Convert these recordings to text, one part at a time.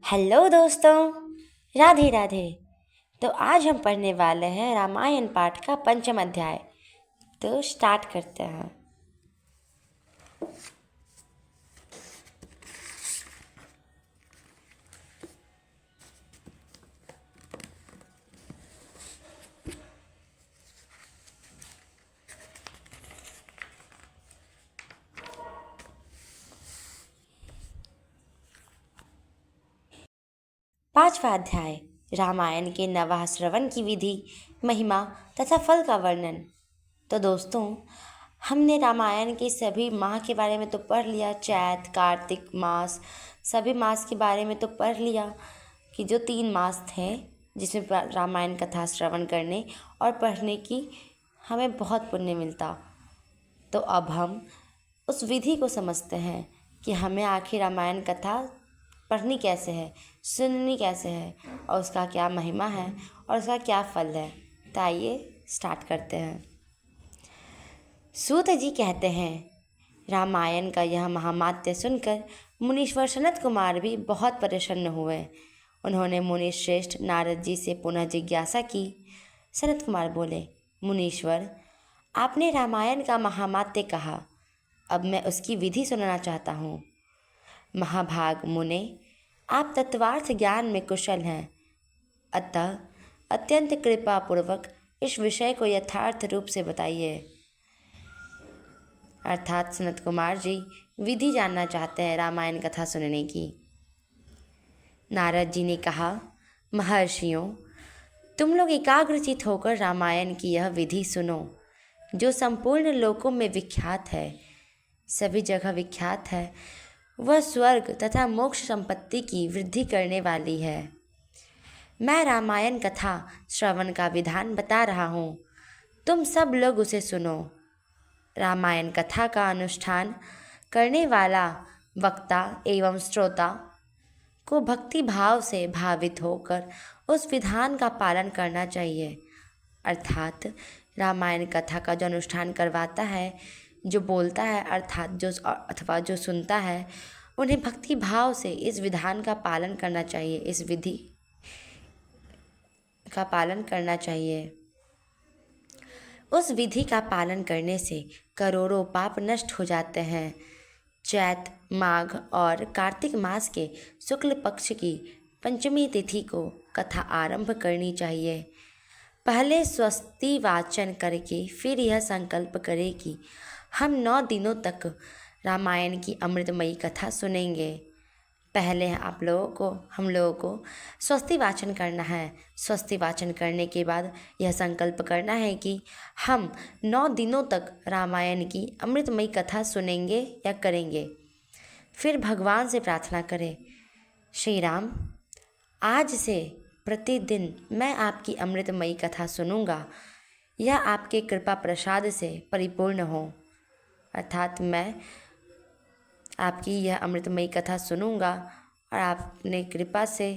Hello दोस्तों, राधे राधे। तो आज हम पढ़ने वाले हैं रामायण पाठ का पंचम अध्याय। तो स्टार्ट करते हैं। पांचवा अध्याय, रामायण के नवः श्रवण की विधि, महिमा तथा फल का वर्णन। तो दोस्तों, हमने रामायण के सभी माह के बारे में तो पढ़ लिया। चैत, कार्तिक मास, सभी मास के बारे में तो पढ़ लिया कि जो 3 मास थे जिसमें रामायण कथा श्रवण करने और पढ़ने की हमें बहुत पुण्य मिलता। तो अब हम उस विधि को समझते हैं कि हमें आखिर रामायण कथा पढ़नी कैसे है, सुननी कैसे है और उसका क्या महिमा है और उसका क्या फल है। तो आइए स्टार्ट करते हैं। सूत जी कहते हैं, रामायण का यह महामात्य सुनकर मुनीश्वर सनत कुमार भी बहुत प्रसन्न हुए। उन्होंने मुनि श्रेष्ठ नारद जी से पुनः जिज्ञासा की। सनत कुमार बोले, मुनीश्वर, आपने रामायण का महामात्य कहा, अब मैं उसकी विधि सुनना चाहता हूँ। महाभाग मुने, आप तत्वार्थ ज्ञान में कुशल हैं, अतः अत्यंत कृपा पूर्वक इस विषय को यथार्थ रूप से बताइए। अर्थात सनत कुमार जी विधि जानना चाहते हैं रामायण कथा सुनने की। नारद जी ने कहा, महर्षियों, तुम लोग एकाग्रचित होकर रामायण की यह विधि सुनो, जो संपूर्ण लोकों में विख्यात है, सभी जगह विख्यात है। वह स्वर्ग तथा मोक्ष संपत्ति की वृद्धि करने वाली है। मैं रामायण कथा श्रवण का विधान बता रहा हूँ, तुम सब लोग उसे सुनो। रामायण कथा का अनुष्ठान करने वाला वक्ता एवं श्रोता को भक्ति भाव से भावित होकर उस विधान का पालन करना चाहिए। अर्थात रामायण कथा का जो अनुष्ठान करवाता है, जो बोलता है, अर्थात जो सुनता है, उन्हें भक्ति भाव से इस विधान का पालन करना चाहिए, इस विधि का पालन करना चाहिए। उस विधि का पालन करने से करोड़ों पाप नष्ट हो जाते हैं। चैत, माघ और कार्तिक मास के शुक्ल पक्ष की पंचमी तिथि को कथा आरंभ करनी चाहिए। पहले स्वस्ति वाचन करके फिर यह संकल्प करें कि हम 9 दिनों तक रामायण की अमृतमयी कथा सुनेंगे। पहले हम लोगों को स्वस्ति वाचन करना है। स्वस्ति वाचन करने के बाद यह संकल्प करना है कि हम 9 दिनों तक रामायण की अमृतमयी कथा सुनेंगे या करेंगे। फिर भगवान से प्रार्थना करें, श्री राम, आज से प्रतिदिन मैं आपकी अमृतमयी कथा सुनूंगा, यह आपके कृपा प्रसाद से परिपूर्ण हो। अर्थात मैं आपकी यह अमृतमयी कथा सुनूंगा और आप अपने कृपा से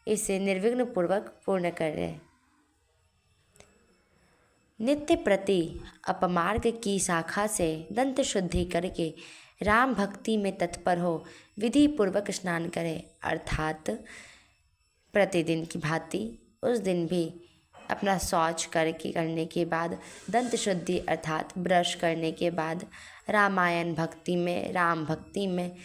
इसे निर्विघ्न पूर्वक पूर्ण करें। नित्य प्रति अपमार्ग की शाखा से दंत शुद्धि करके राम भक्ति में तत्पर हो विधि पूर्वक स्नान करें। अर्थात प्रतिदिन की भांति उस दिन भी अपना शौच करने के बाद, दंत शुद्धि अर्थात ब्रश करने के बाद राम भक्ति में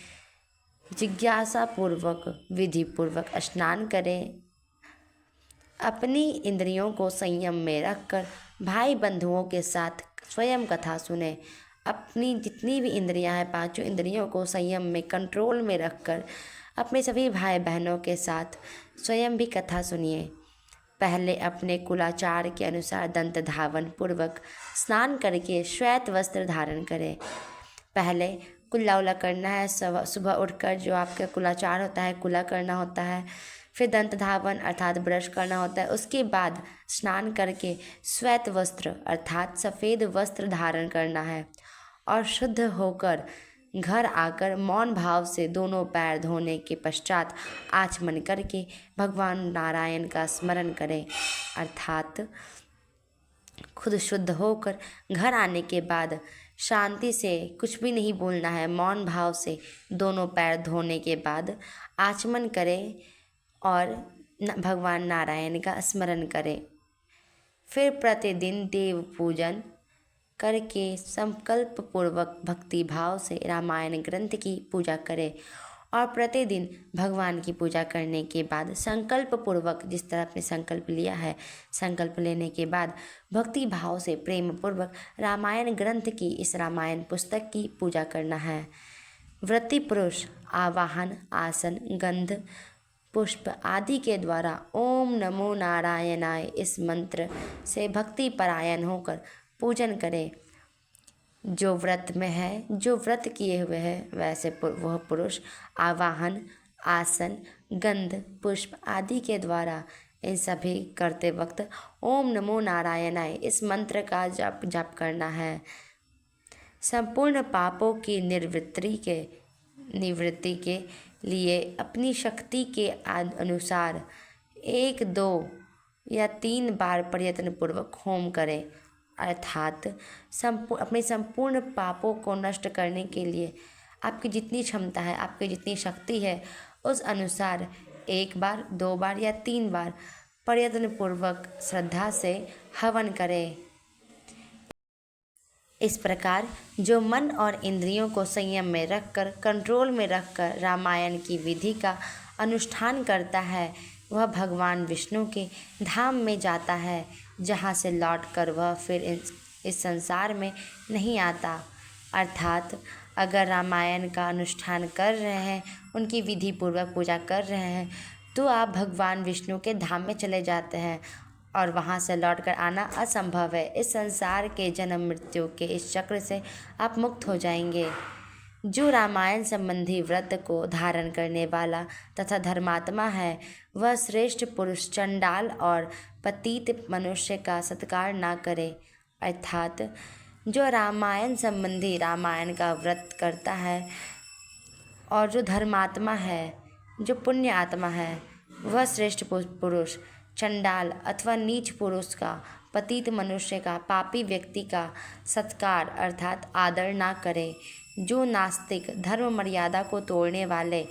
जिज्ञासा पूर्वक विधि पूर्वक स्नान करें। अपनी इंद्रियों को संयम में रखकर भाई बंधुओं के साथ स्वयं कथा सुने। अपनी जितनी भी इंद्रियां हैं, 5 इंद्रियों को संयम में, कंट्रोल में रखकर अपने सभी भाई बहनों के साथ स्वयं भी कथा सुनिए। पहले अपने कुलाचार के अनुसार दंत धावन पूर्वक स्नान करके श्वेत वस्त्र धारण करें। पहले कुल्ला उल्ला करना है, सुबह उठकर जो आपका कुलाचार होता है, कुल्ला करना होता है। फिर दंत धावन अर्थात ब्रश करना होता है। उसके बाद स्नान करके श्वेत वस्त्र अर्थात सफ़ेद वस्त्र धारण करना है और शुद्ध होकर घर आकर मौन भाव से दोनों पैर धोने के पश्चात आचमन करके भगवान नारायण का स्मरण करें। अर्थात खुद शुद्ध होकर घर आने के बाद शांति से कुछ भी नहीं बोलना है। मौन भाव से दोनों पैर धोने के बाद आचमन करें। और भगवान नारायण का स्मरण करें। फिर प्रतिदिन देव पूजन करके संकल्प पूर्वक भक्ति भाव से रामायण ग्रंथ की पूजा करें। और प्रतिदिन भगवान की पूजा करने के बाद संकल्प पूर्वक, जिस तरह आपने संकल्प लिया है, संकल्प लेने के बाद भक्ति भाव से प्रेम पूर्वक रामायण ग्रंथ की, इस रामायण पुस्तक की पूजा करना है। व्रती पुरुष आवाहन, आसन, गंध, पुष्प आदि के द्वारा ओम नमो नारायणाय इस मंत्र से भक्ति परायण होकर पूजन करें। जो व्रत में है, जो व्रत किए हुए है, वैसे वह पुरुष आवाहन, आसन, गंध, पुष्प आदि के द्वारा इन सभी करते वक्त ओम नमो नारायणाय इस मंत्र का जप करना है। संपूर्ण पापों की निवृत्ति के लिए अपनी शक्ति के अनुसार 1, 2 या 3 बार प्रयत्न पूर्वक होम करें। अर्थात अपने संपूर्ण पापों को नष्ट करने के लिए आपकी जितनी क्षमता है, आपकी जितनी शक्ति है, उस अनुसार 1 बार, 2 बार या 3 बार प्रयत्न पूर्वक श्रद्धा से हवन करें। इस प्रकार जो मन और इंद्रियों को संयम में रखकर, कंट्रोल में रखकर रामायण की विधि का अनुष्ठान करता है, वह भगवान विष्णु के धाम में जाता है, जहाँ से लौटकर वह फिर इस संसार में नहीं आता। अर्थात अगर रामायण का अनुष्ठान कर रहे हैं, उनकी विधि पूर्वक पूजा कर रहे हैं, तो आप भगवान विष्णु के धाम में चले जाते हैं और वहाँ से लौटकर आना असंभव है। इस संसार के जन्म मृत्यु के इस चक्र से आप मुक्त हो जाएंगे। जो रामायण संबंधी व्रत को धारण करने वाला तथा धर्मात्मा है, वह श्रेष्ठ पुरुष चंडाल और पतित मनुष्य का सत्कार ना करे। अर्थात जो रामायण संबंधी रामायण का व्रत करता है और जो धर्मात्मा है, जो पुण्य आत्मा है, वह श्रेष्ठ पुरुष चंडाल अथवा नीच पुरुष का, पतित मनुष्य का, पापी व्यक्ति का सत्कार अर्थात आदर ना करे। जो नास्तिक, धर्म मर्यादा को तोड़ने वाले,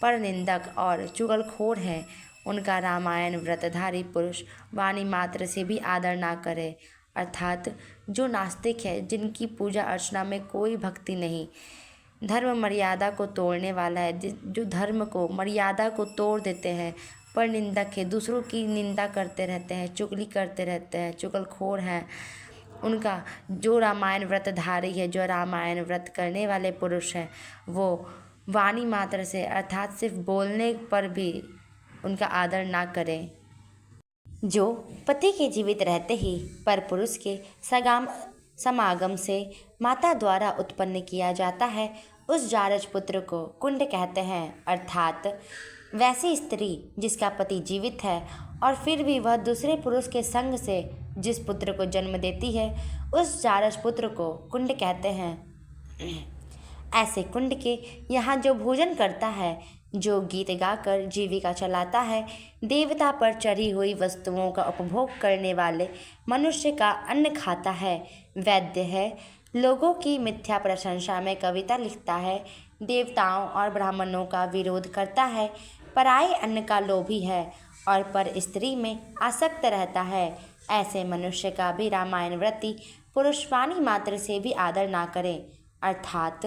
परनिंदक और चुगलखोर हैं, उनका रामायण व्रतधारी पुरुष वाणी मात्र से भी आदर ना करे। अर्थात जो नास्तिक है, जिनकी पूजा अर्चना में कोई भक्ति नहीं, धर्म मर्यादा को तोड़ने वाला है, जो धर्म को, मर्यादा को तोड़ देते हैं, पर निंदक है, दूसरों की निंदा करते रहते हैं, चुगली करते रहते हैं, चुगलखोर हैं, उनका जो रामायण व्रतधारी है, जो रामायण व्रत करने वाले पुरुष हैं, वो वाणी मात्र से अर्थात सिर्फ बोलने पर भी उनका आदर ना करें। जो पति के जीवित रहते ही पर पुरुष के समागम से माता द्वारा उत्पन्न किया जाता है, उस जारज पुत्र को कुंड कहते हैं। अर्थात वैसी स्त्री जिसका पति जीवित है और फिर भी वह दूसरे पुरुष के संग से जिस पुत्र को जन्म देती है, उस जारज पुत्र को कुंड कहते हैं। ऐसे कुंड के यहाँ जो भोजन करता है, जो गीत गाकर जीविका चलाता है, देवता पर चढ़ी हुई वस्तुओं का उपभोग करने वाले मनुष्य का अन्न खाता है, वैद्य है, लोगों की मिथ्या प्रशंसा में कविता लिखता है, देवताओं और ब्राह्मणों का विरोध करता है, पराये अन्न का लोभी है और पर स्त्री में आसक्त रहता है, ऐसे मनुष्य का भी रामायण व्रती पुरुष वाणी मात्र से भी आदर ना करें। अर्थात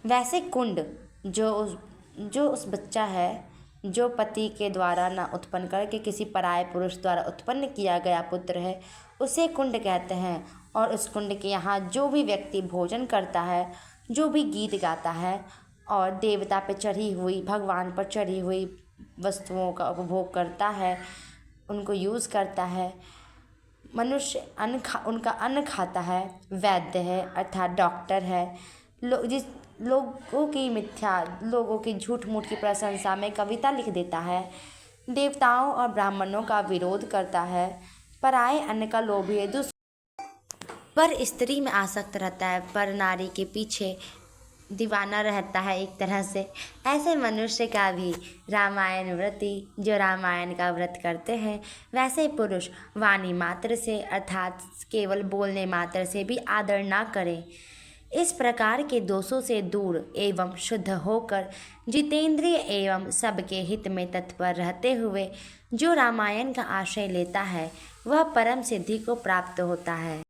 वैसे कुंड जो उस बच्चा है, जो पति के द्वारा ना उत्पन्न करके किसी पराये पुरुष द्वारा उत्पन्न किया गया पुत्र है, उसे कुंड कहते हैं। और उस कुंड के यहाँ जो भी व्यक्ति भोजन करता है, जो भी गीत गाता है और देवता पर चढ़ी हुई, भगवान पर चढ़ी हुई वस्तुओं का उपभोग करता है, उनको यूज़ करता है, मनुष्य उनका अन्न खाता है, वैद्य है अर्थात डॉक्टर है, लोगों की झूठ मूठ की प्रशंसा में कविता लिख देता है, देवताओं और ब्राह्मणों का विरोध करता है, पराये अन्न का लोभी है, पर स्त्री में आसक्त रहता है, पर नारी के पीछे दीवाना रहता है एक तरह से, ऐसे मनुष्य का भी रामायण व्रती जो रामायण का व्रत करते हैं, वैसे पुरुष वाणी मात्र से अर्थात केवल बोलने मात्र से भी आदर ना करें। इस प्रकार के दोषों से दूर एवं शुद्ध होकर जितेंद्रिय एवं सबके हित में तत्पर रहते हुए जो रामायण का आश्रय लेता है वह परम सिद्धि को प्राप्त होता है।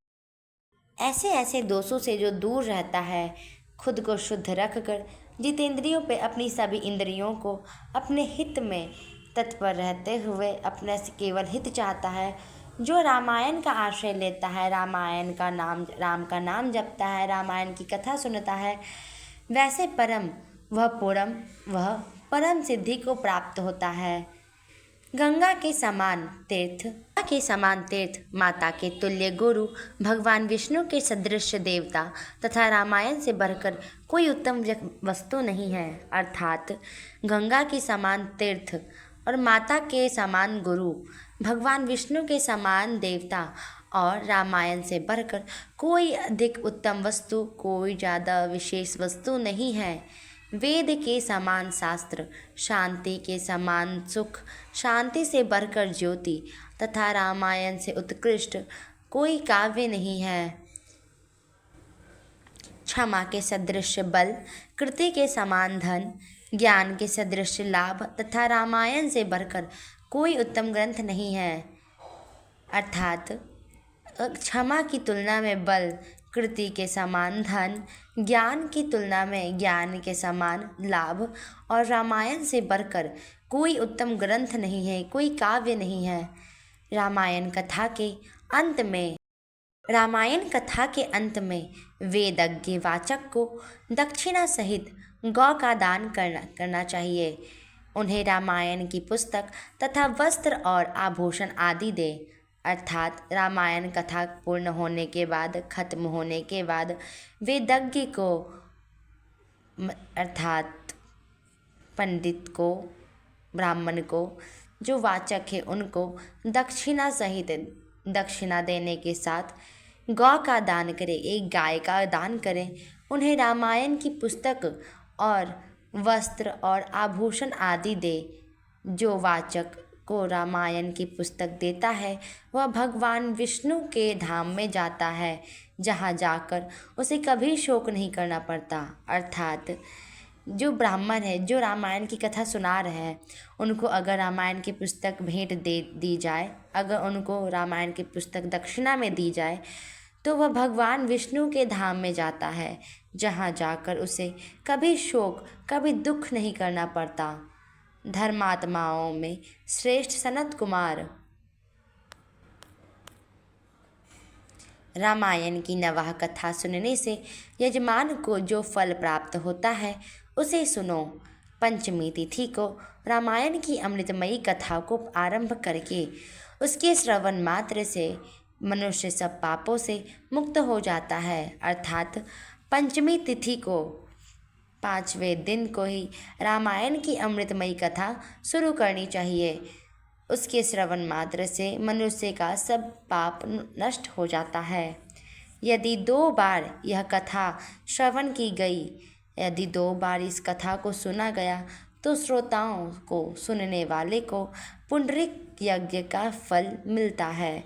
ऐसे ऐसे दोषों से जो दूर रहता है, खुद को शुद्ध रखकर जितेंद्रियों पे अपनी सभी इंद्रियों को अपने हित में तत्पर रहते हुए अपने से केवल हित चाहता है, जो रामायण का आश्रय लेता है, रामायण का नाम, राम का नाम जपता है, रामायण की कथा सुनता है, वैसे वह परम सिद्धि को प्राप्त होता है। गंगा के समान तीर्थ, माता के तुल्य गुरु, भगवान विष्णु के सदृश देवता तथा रामायण से बढ़कर कोई उत्तम वस्तु नहीं है। अर्थात गंगा के समान तीर्थ और माता के समान गुरु, भगवान विष्णु के समान देवता और रामायण से बढ़कर कोई अधिक उत्तम वस्तु, कोई ज़्यादा विशेष वस्तु नहीं है। वेद के समान शास्त्र, शांति के समान सुख, शांति से बढ़कर ज्योति तथा रामायण से उत्कृष्ट कोई काव्य नहीं है। क्षमा के सदृश बल, कृति के समान धन, ज्ञान के सदृश लाभ तथा रामायण से बढ़कर कोई उत्तम ग्रंथ नहीं है। अर्थात क्षमा की तुलना में बल, कृति के समान धन, ज्ञान की तुलना में ज्ञान के समान लाभ और रामायण से बढ़कर कोई उत्तम ग्रंथ नहीं है, कोई काव्य नहीं है। रामायण कथा के अंत में वेदज्ञ वाचक को दक्षिणा सहित गौ का दान करना चाहिए। उन्हें रामायण की पुस्तक तथा वस्त्र और आभूषण आदि दे। अर्थात रामायण कथा पूर्ण होने के बाद, खत्म होने के बाद वेदज्ञ को अर्थात पंडित को, ब्राह्मण को, जो वाचक है उनको दक्षिणा सहित, दक्षिणा देने के साथ गौ का दान करें, एक गाय का दान करें। उन्हें रामायण की पुस्तक और वस्त्र और आभूषण आदि दे। जो वाचक को रामायण की पुस्तक देता है वह भगवान विष्णु के धाम में जाता है, जहाँ जाकर उसे कभी शोक नहीं करना पड़ता। अर्थात जो ब्राह्मण है, जो रामायण की कथा सुना रहे हैं, उनको अगर रामायण की पुस्तक भेंट दे दी जाए, अगर उनको रामायण की पुस्तक दक्षिणा में दी जाए, तो वह भगवान विष्णु के धाम में जाता है, जहाँ जाकर उसे कभी शोक, कभी दुख नहीं करना पड़ता। धर्मात्माओं में श्रेष्ठ सनत कुमार रामायण की नवाह कथा सुनने से यजमान को जो फल प्राप्त होता है उसे सुनो। पंचमी तिथि को रामायण की अमृतमयी कथा को आरंभ करके उसके श्रवण मात्र से मनुष्य सब पापों से मुक्त हो जाता है। अर्थात पंचमी तिथि को, 5वें दिन को ही रामायण की अमृतमयी कथा शुरू करनी चाहिए। उसके श्रवण मात्र से मनुष्य का सब पाप नष्ट हो जाता है। यदि 2 बार यह कथा श्रवण की गई, यदि 2 बार इस कथा को सुना गया, तो श्रोताओं को, सुनने वाले को पुंडरीक यज्ञ का फल मिलता है।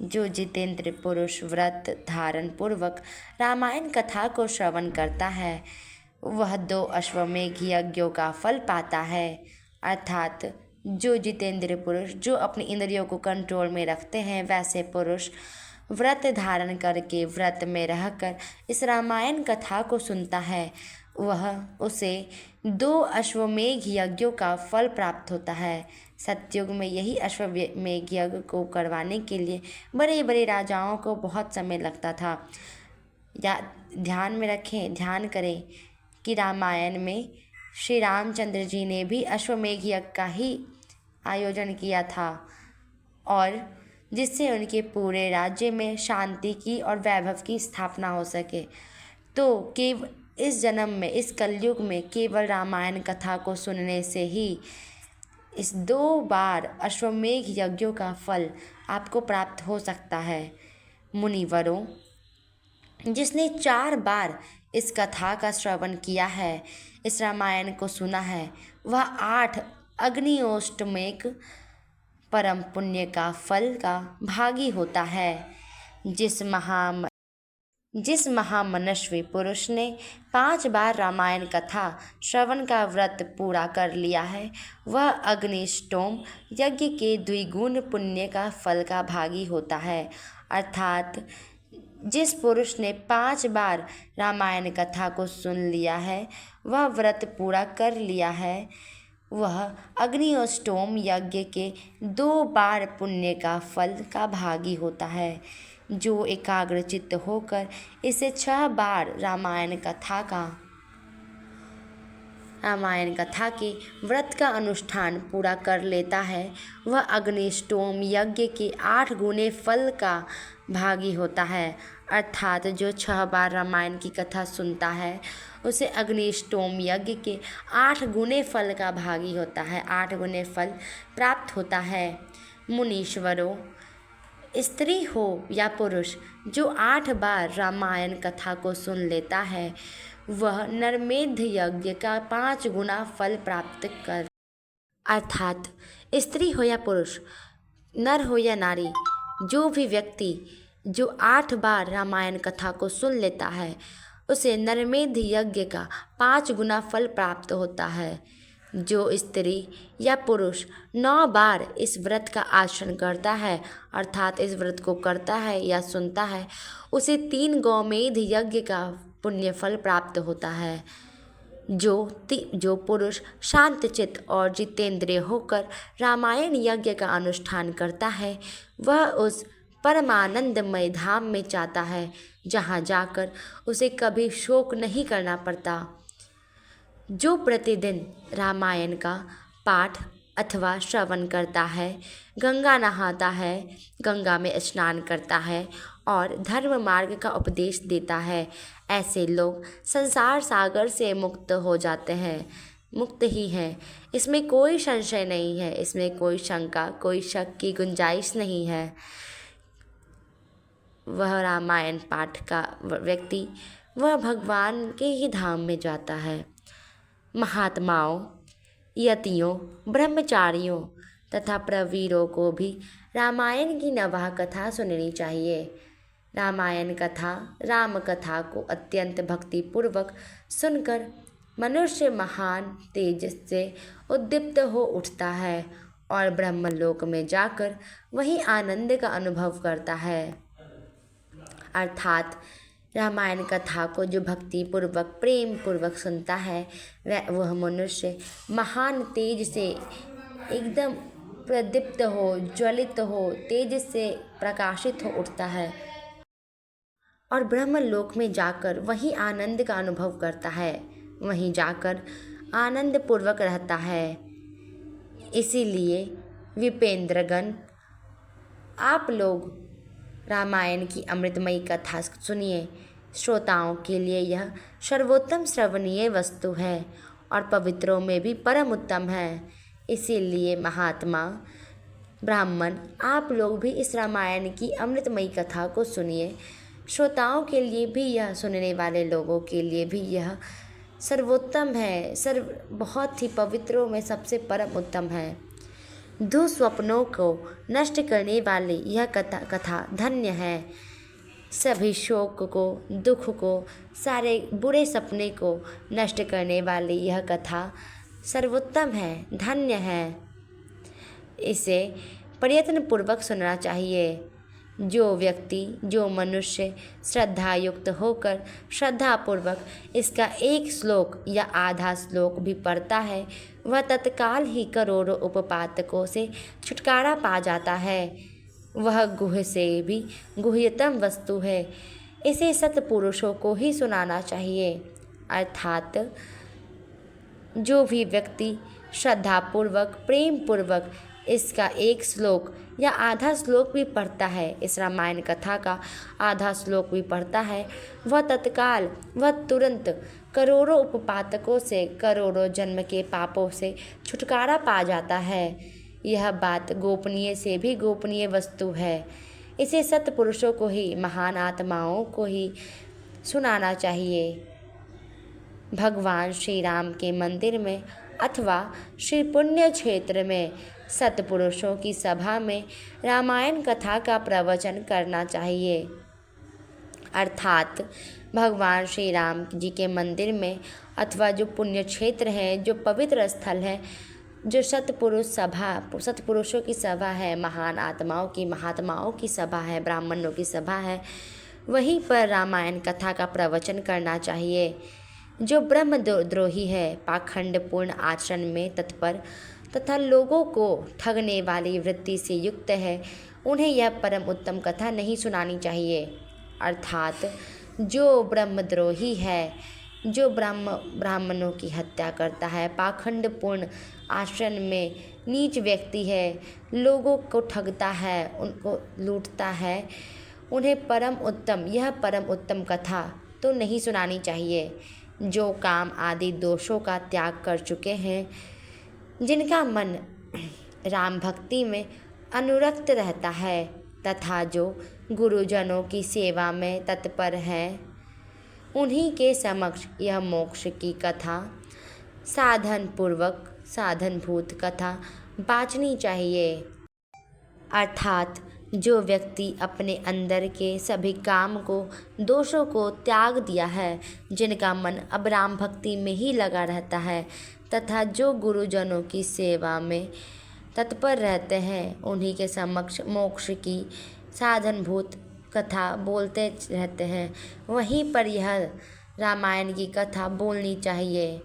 जो जितेंद्र पुरुष व्रत धारण पूर्वक रामायण कथा को श्रवण करता है वह 2 अश्वमेघ यज्ञों का फल पाता है। अर्थात जो जितेंद्र पुरुष, जो अपनी इंद्रियों को कंट्रोल में रखते हैं, वैसे पुरुष व्रत धारण करके, व्रत में रहकर इस रामायण कथा को सुनता है, उसे 2 अश्वमेघ यज्ञों का फल प्राप्त होता है। सतयुग में यही अश्वमेघ यज्ञ को करवाने के लिए बड़े बड़े राजाओं को बहुत समय लगता था। या ध्यान में रखें, ध्यान करें कि रामायण में श्री रामचंद्र जी ने भी अश्वमेघ यज्ञ का ही आयोजन किया था, और जिससे उनके पूरे राज्य में शांति की और वैभव की स्थापना हो सके। तो केवल इस जन्म में, इस कलयुग में केवल रामायण कथा को सुनने से ही इस 2 बार अश्वमेघ यज्ञों का फल आपको प्राप्त हो सकता है। मुनिवरों, जिसने 4 बार इस कथा का श्रवण किया है, इस रामायण को सुना है, वह 8 अग्नियोष्टमेक परम पुण्य का फल का भागी होता है। जिस महामनस्वी पुरुष ने 5 बार रामायण कथा श्रवण का व्रत पूरा कर लिया है, वह अग्निष्टोम यज्ञ के द्विगुण पुण्य का फल का भागी होता है। अर्थात जिस पुरुष ने 5 बार रामायण कथा को सुन लिया है, वह व्रत पूरा कर लिया है, वह अग्निष्टोम यज्ञ के 2 बार पुण्य का फल का भागी होता है। जो एकाग्रचित्त होकर इसे 6 बार रामायण कथा के व्रत का अनुष्ठान पूरा कर लेता है, वह अग्निष्टोम यज्ञ के 8 गुने फल का भागी होता है। अर्थात जो 6 बार रामायण की कथा सुनता है, उसे अग्निष्टोम यज्ञ के 8 गुने फल का भागी होता है, 8 गुने फल प्राप्त होता है। मुनीश्वरों, स्त्री हो या पुरुष, जो 8 बार रामायण कथा को सुन लेता है, वह नरमेध यज्ञ का 5 गुना फल प्राप्त कर। अर्थात स्त्री हो या पुरुष, नर हो या नारी, जो भी व्यक्ति जो 8 बार रामायण कथा को सुन लेता है, उसे नरमेध यज्ञ का 5 गुना फल प्राप्त होता है। जो स्त्री या पुरुष 9 बार इस व्रत का आचरण करता है, अर्थात इस व्रत को करता है या सुनता है, उसे 3 गौमेध यज्ञ का पुण्य फल प्राप्त होता है। जो पुरुष शांतचित्त और जितेंद्रिय होकर रामायण यज्ञ का अनुष्ठान करता है, वह उस परमानंदमय धाम में जाता है, जहाँ जाकर उसे कभी शोक नहीं करना पड़ता। जो प्रतिदिन रामायण का पाठ अथवा श्रवण करता है, गंगा नहाता है, गंगा में स्नान करता है और धर्म मार्ग का उपदेश देता है, ऐसे लोग संसार सागर से मुक्त हो जाते हैं, मुक्त ही हैं। इसमें कोई संशय नहीं है, इसमें कोई शंका, कोई शक की गुंजाइश नहीं है। वह रामायण पाठ का व्यक्ति वह भगवान के ही धाम में जाता है। महात्माओं, यतियों, ब्रह्मचारियों तथा प्रवीरों को भी रामायण की नवाह कथा सुननी चाहिए। रामायण कथा, राम कथा को अत्यंत भक्तिपूर्वक सुनकर मनुष्य महान तेज से उद्दीप्त हो उठता है और ब्रह्मलोक में जाकर वही आनंद का अनुभव करता है। अर्थात रामायण कथा को जो भक्ति पूर्वक प्रेम पूर्वक सुनता है, वह मनुष्य महान तेज से एकदम प्रदीप्त हो, ज्वलित हो, तेज से प्रकाशित हो उठता है और ब्रह्मलोक में जाकर वही आनंद का अनुभव करता है, वहीं जाकर आनंद पूर्वक रहता है। इसीलिए विपेंद्रगण, आप लोग रामायण की अमृतमयी कथा सुनिए। श्रोताओं के लिए यह सर्वोत्तम श्रवणीय वस्तु है और पवित्रों में भी परम उत्तम है। इसीलिए महात्मा, ब्राह्मण, आप लोग भी इस रामायण की अमृतमयी कथा को सुनिए। श्रोताओं के लिए भी यह, सुनने वाले लोगों के लिए भी यह सर्वोत्तम है, बहुत ही पवित्रों में सबसे परम उत्तम है। दुःस्वप्नों को नष्ट करने वाली यह कथा धन्य है। सभी शोक को, दुख को, सारे बुरे सपने को नष्ट करने वाली यह कथा सर्वोत्तम है, धन्य है। इसे प्रयत्नपूर्वक सुनना चाहिए। जो व्यक्ति, जो मनुष्य श्रद्धायुक्त होकर श्रद्धापूर्वक इसका 1 श्लोक या आधा श्लोक भी पढ़ता है, वह तत्काल ही करोड़ों उपपातकों से छुटकारा पा जाता है। वह गुह्य से भी गुह्यतम वस्तु है। इसे सत्पुरुषों को ही सुनाना चाहिए। अर्थात जो भी व्यक्ति श्रद्धापूर्वक, प्रेम पूर्वक इसका 1 श्लोक या आधा श्लोक भी पढ़ता है, इस रामायण कथा का आधा श्लोक भी पढ़ता है, वह तत्काल, वह तुरंत करोड़ों उपपातकों से, करोड़ों जन्म के पापों से छुटकारा पा जाता है। यह बात गोपनीय से भी गोपनीय वस्तु है। इसे सत्पुरुषों को ही, महान आत्माओं को ही सुनाना चाहिए। भगवान श्री राम के मंदिर में अथवा श्री पुण्य क्षेत्र में सत्पुरुषों की सभा में रामायण कथा का प्रवचन करना चाहिए। अर्थात भगवान श्री राम जी के मंदिर में अथवा जो पुण्य क्षेत्र है, जो पवित्र स्थल है, जो सत्पुरुषों की सभा है, महान आत्माओं की, महात्माओं की सभा है, ब्राह्मणों की सभा है, वहीं पर रामायण कथा का प्रवचन करना चाहिए। जो ब्रह्मद्रोही है, पाखंडपूर्ण आचरण में तत्पर तथा लोगों को ठगने वाली वृत्ति से युक्त है, उन्हें यह परम उत्तम कथा नहीं सुनानी चाहिए। अर्थात जो ब्रह्मद्रोही है, जो ब्राह्मणों की हत्या करता है, पाखंडपूर्ण आचरण में नीच व्यक्ति है, लोगों को ठगता है, उनको लूटता है, उन्हें यह परम उत्तम कथा तो नहीं सुनानी चाहिए। जो काम आदि दोषों का त्याग कर चुके हैं, जिनका मन राम भक्ति में अनुरक्त रहता है तथा जो गुरुजनों की सेवा में तत्पर है, उन्हीं के समक्ष यह मोक्ष की कथा साधनभूत कथा बाँचनी चाहिए। अर्थात जो व्यक्ति अपने अंदर के सभी काम को, दोषों को त्याग दिया है, जिनका मन अब राम भक्ति में ही लगा रहता है तथा जो गुरुजनों की सेवा में तत्पर रहते हैं, उन्हीं के समक्ष मोक्ष की साधनभूत कथा बोलते रहते हैं, वहीं पर यह रामायण की कथा बोलनी चाहिए।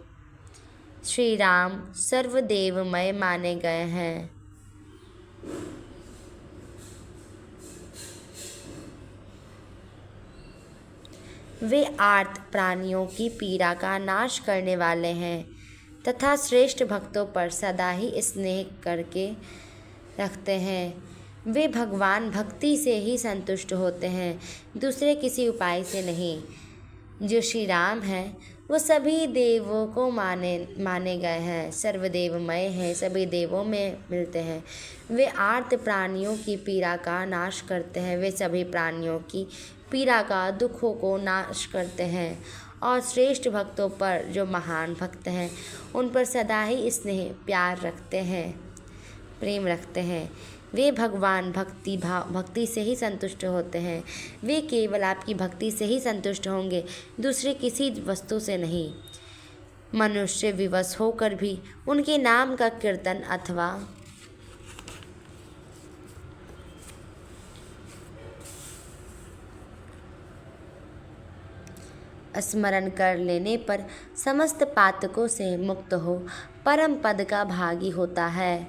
श्री राम सर्वदेवमय माने गए हैं। वे आर्त प्राणियों की पीड़ा का नाश करने वाले हैं तथा श्रेष्ठ भक्तों पर सदा ही स्नेह करके रखते हैं। वे भगवान भक्ति से ही संतुष्ट होते हैं, दूसरे किसी उपाय से नहीं। जो श्री राम हैं वो सभी देवों को माने गए हैं, सर्वदेवमय हैं, सभी देवों में मिलते हैं। वे आर्त प्राणियों की पीड़ा का नाश करते हैं, वे सभी प्राणियों की पीड़ा का, दुखों को नाश करते हैं और श्रेष्ठ भक्तों पर, जो महान भक्त हैं, उन पर सदा ही स्नेह प्यार रखते हैं, प्रेम रखते हैं। वे भगवान भक्ति से ही संतुष्ट होते हैं। वे केवल आपकी भक्ति से ही संतुष्ट होंगे, दूसरे किसी वस्तु से नहीं। मनुष्य विवश होकर भी उनके नाम का कीर्तन अथवा स्मरण कर लेने पर समस्त पातकों से मुक्त हो परम पद का भागी होता है।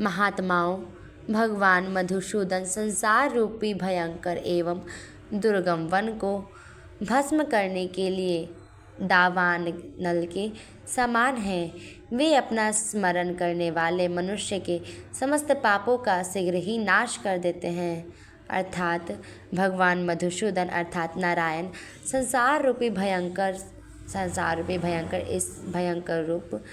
महात्माओं, भगवान मधुसूदन संसार रूपी भयंकर एवं दुर्गम वन को भस्म करने के लिए दावान नल के समान हैं। वे अपना स्मरण करने वाले मनुष्य के समस्त पापों का शीघ्र ही नाश कर देते हैं। अर्थात भगवान मधुसूदन अर्थात नारायण संसार रूपी भयंकर इस भयंकर रूप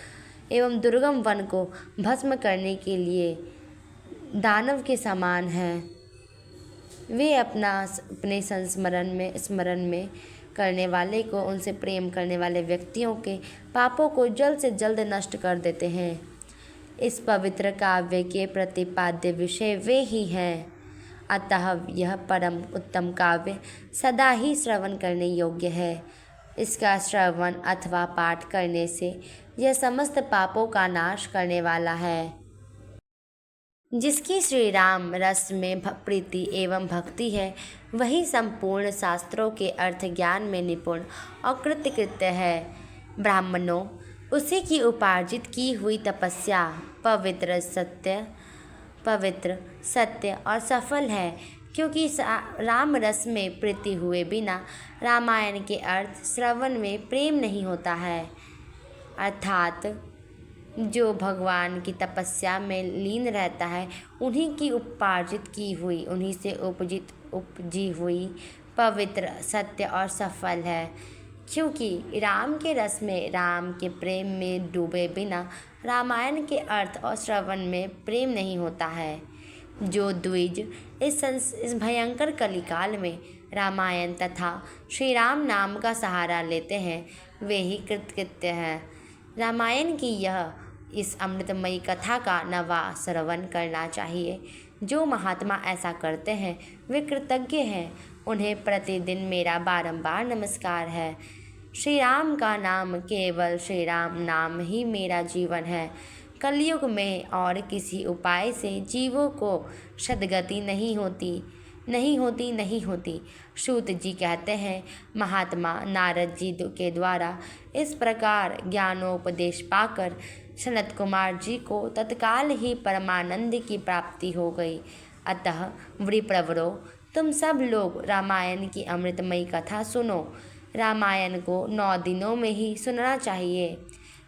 एवं दुर्गम वन को भस्म करने के लिए दानव के समान हैं। वे अपने स्मरण में करने वाले को, उनसे प्रेम करने वाले व्यक्तियों के पापों को जल्द से जल्द नष्ट कर देते हैं। इस पवित्र काव्य के प्रतिपाद्य विषय वे ही हैं। अतः यह परम उत्तम काव्य सदा ही श्रवण करने योग्य है। इसका श्रवण अथवा पाठ करने से यह समस्त पापों का नाश करने वाला है। जिसकी श्री राम रस में प्रीति एवं भक्ति है, वही संपूर्ण शास्त्रों के अर्थ ज्ञान में निपुण और कृतकृत्य है। ब्राह्मणों, उसी की उपार्जित की हुई तपस्या पवित्र, सत्य और सफल है, क्योंकि राम रस में प्रीति हुए बिना रामायण के अर्थ श्रवण में प्रेम नहीं होता है। अर्थात जो भगवान की तपस्या में लीन रहता है, उन्हीं की उपार्जित की हुई, उन्हीं से उपजी हुई पवित्र, सत्य और सफल है। क्योंकि राम के रस में, राम के प्रेम में डूबे बिना रामायण के अर्थ और श्रवण में प्रेम नहीं होता है। जो द्विज इस भयंकर कलिकाल में रामायण तथा श्री राम नाम का सहारा लेते हैं, वे ही कृतकृत्य हैं। रामायण की इस अमृतमयी कथा का नवा श्रवण करना चाहिए। जो महात्मा ऐसा करते हैं वे कृतज्ञ हैं। उन्हें प्रतिदिन मेरा बारंबार नमस्कार है। श्री राम का नाम, केवल श्री राम नाम ही मेरा जीवन है। कलयुग में और किसी उपाय से जीवों को सद्गति नहीं होती। सूत जी कहते हैं, महात्मा नारद जी के द्वारा इस प्रकार ज्ञानोपदेश पाकर सनत कुमार जी को तत्काल ही परमानंद की प्राप्ति हो गई। अतः वृप्रवरो, तुम सब लोग रामायण की अमृतमयी कथा सुनो। रामायण को 9 दिनों में ही सुनना चाहिए।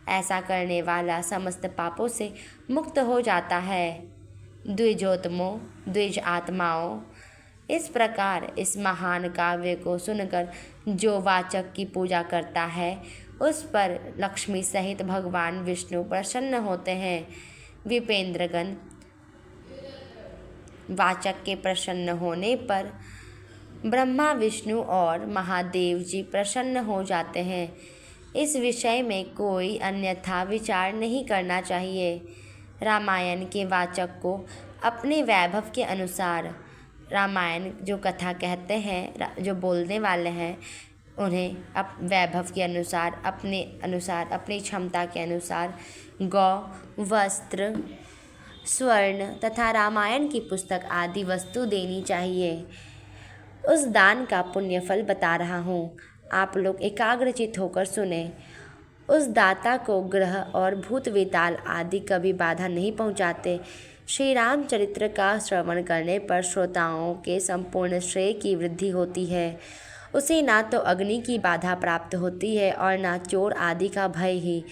ऐसा करने वाला समस्त पापों से मुक्त हो जाता है। द्विजोत्तमों, द्विज आत्माओं, इस प्रकार इस महान काव्य को सुनकर जो वाचक की पूजा करता है, उस पर लक्ष्मी सहित भगवान विष्णु प्रसन्न होते हैं। विपेंद्रगण, वाचक के प्रसन्न होने पर ब्रह्मा, विष्णु और महादेव जी प्रसन्न हो जाते हैं। इस विषय में कोई अन्यथा विचार नहीं करना चाहिए। रामायण के वाचक को अपने वैभव के अनुसार, रामायण जो कथा कहते हैं, जो बोलने वाले हैं, उन्हें वैभव के अनुसार, अपनी क्षमता के अनुसार गौ, वस्त्र, स्वर्ण तथा रामायण की पुस्तक आदि वस्तु देनी चाहिए। उस दान का पुण्य फल बता रहा हूँ, आप लोग एकाग्रचित होकर सुने। उस दाता को ग्रह और भूत वेताल आदि कभी बाधा नहीं पहुँचाते। श्री राम चरित्र का श्रवण करने पर श्रोताओं के संपूर्ण श्रेय की वृद्धि होती है। उसे ना तो अग्नि की बाधा प्राप्त होती है और ना चोर आदि का भय ही।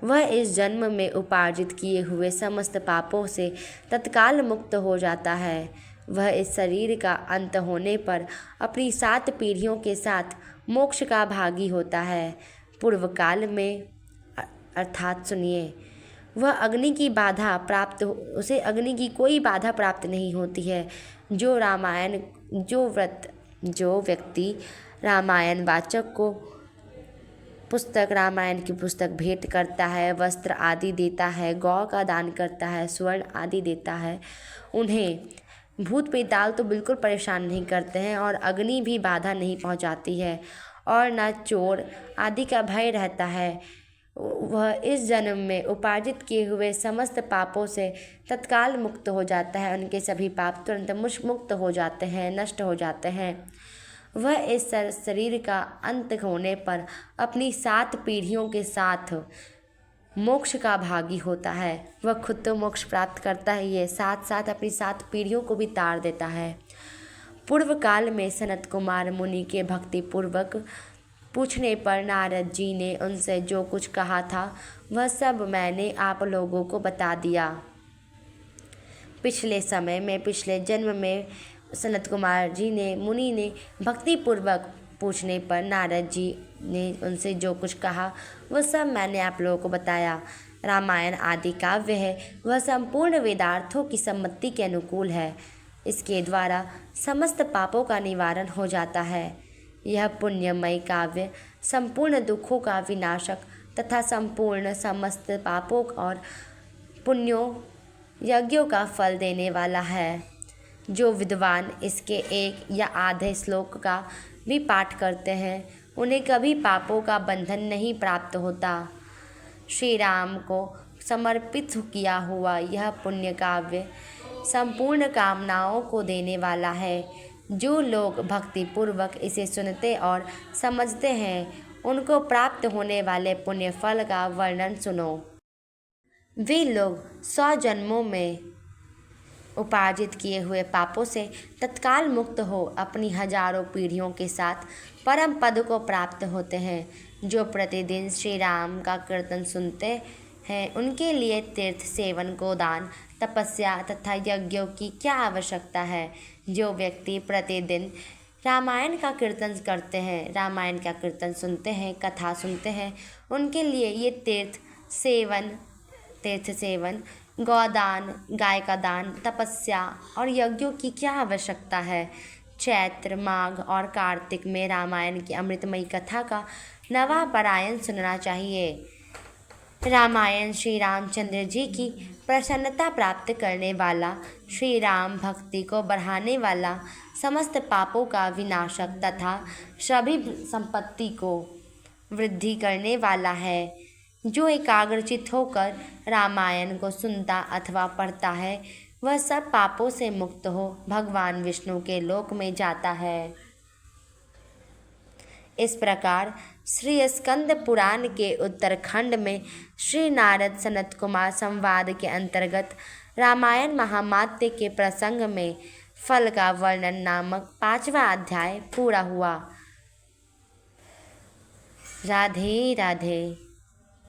वह इस जन्म में उपार्जित किए हुए समस्त पापों से तत्काल मुक्त हो जाता है। वह इस शरीर का अंत होने पर अपनी 7 पीढ़ियों के साथ मोक्ष का भागी होता है। पूर्व काल में, अर्थात सुनिए, वह अग्नि की बाधा प्राप्त, उसे अग्नि की कोई बाधा प्राप्त नहीं होती है। जो व्यक्ति रामायण वाचक को रामायण की पुस्तक भेंट करता है, वस्त्र आदि देता है, गौ का दान करता है, स्वर्ण आदि देता है, उन्हें भूत पेताल तो बिल्कुल परेशान नहीं करते हैं और अग्नि भी बाधा नहीं पहुंचाती है और न चोर आदि का भय रहता है। वह इस जन्म में उपार्जित किए हुए समस्त पापों से तत्काल मुक्त हो जाता है। उनके सभी पाप तुरंत मुक्त हो जाते हैं, नष्ट हो जाते हैं। वह इस शरीर का अंत होने पर अपनी 7 पीढ़ियों के साथ मोक्ष का भागी होता है। वह खुद तो मोक्ष प्राप्त करता है, ये साथ साथ अपनी 7 पीढ़ियों को भी तार देता है। पूर्व काल में सनत कुमार मुनि के भक्ति पूर्वक पूछने पर नारद जी ने उनसे जो कुछ कहा था वह सब मैंने आप लोगों को बता दिया। पिछले जन्म में सनत कुमार जी ने, मुनि ने भक्ति पूर्वक पूछने पर नारद जी ने उनसे जो कुछ कहा वह सब मैंने आप लोगों को बताया। रामायण आदि काव्य है वह संपूर्ण वेदार्थों की सम्मति के अनुकूल है। इसके द्वारा समस्त पापों का निवारण हो जाता है। यह पुण्यमय काव्य संपूर्ण दुखों का विनाशक तथा संपूर्ण समस्त पापों और पुण्यों यज्ञों का फल देने वाला है। जो विद्वान इसके एक या आधे श्लोक का भी पाठ करते हैं उन्हें कभी पापों का बंधन नहीं प्राप्त होता। श्री राम को समर्पित किया हुआ यह पुण्य काव्य संपूर्ण कामनाओं को देने वाला है। जो लोग भक्तिपूर्वक इसे सुनते और समझते हैं उनको प्राप्त होने वाले पुण्य फल का वर्णन सुनो। वे लोग 100 जन्मों में उपार्जित किए हुए पापों से तत्काल मुक्त हो अपनी हजारों पीढ़ियों के साथ परम पद को प्राप्त होते हैं। जो प्रतिदिन श्री राम का कीर्तन सुनते हैं उनके लिए तीर्थ सेवन, गोदान, तपस्या तथा यज्ञों की क्या आवश्यकता है। जो व्यक्ति प्रतिदिन रामायण का कीर्तन करते हैं, रामायण का कीर्तन सुनते हैं, कथा सुनते हैं, उनके लिए ये तीर्थ सेवन, गौदान, गाय का दान, तपस्या और यज्ञों की क्या आवश्यकता है। चैत्र, माघ और कार्तिक में रामायण की अमृतमयी कथा का नवा पारायण सुनना चाहिए। रामायण श्री रामचंद्र जी की प्रसन्नता प्राप्त करने वाला, श्री राम भक्ति को बढ़ाने वाला, समस्त पापों का विनाशक तथा सभी संपत्ति को वृद्धि करने वाला है। जो एकाग्रचित होकर रामायण को सुनता अथवा पढ़ता है, वह सब पापों से मुक्त हो भगवान विष्णु के लोक में जाता है। इस प्रकार श्री स्कंद पुराण के उत्तरखंड में श्री नारद सनत कुमार संवाद के अंतर्गत रामायण महामात्य के प्रसंग में फल का वर्णन नामक 5वां अध्याय पूरा हुआ। राधे राधे।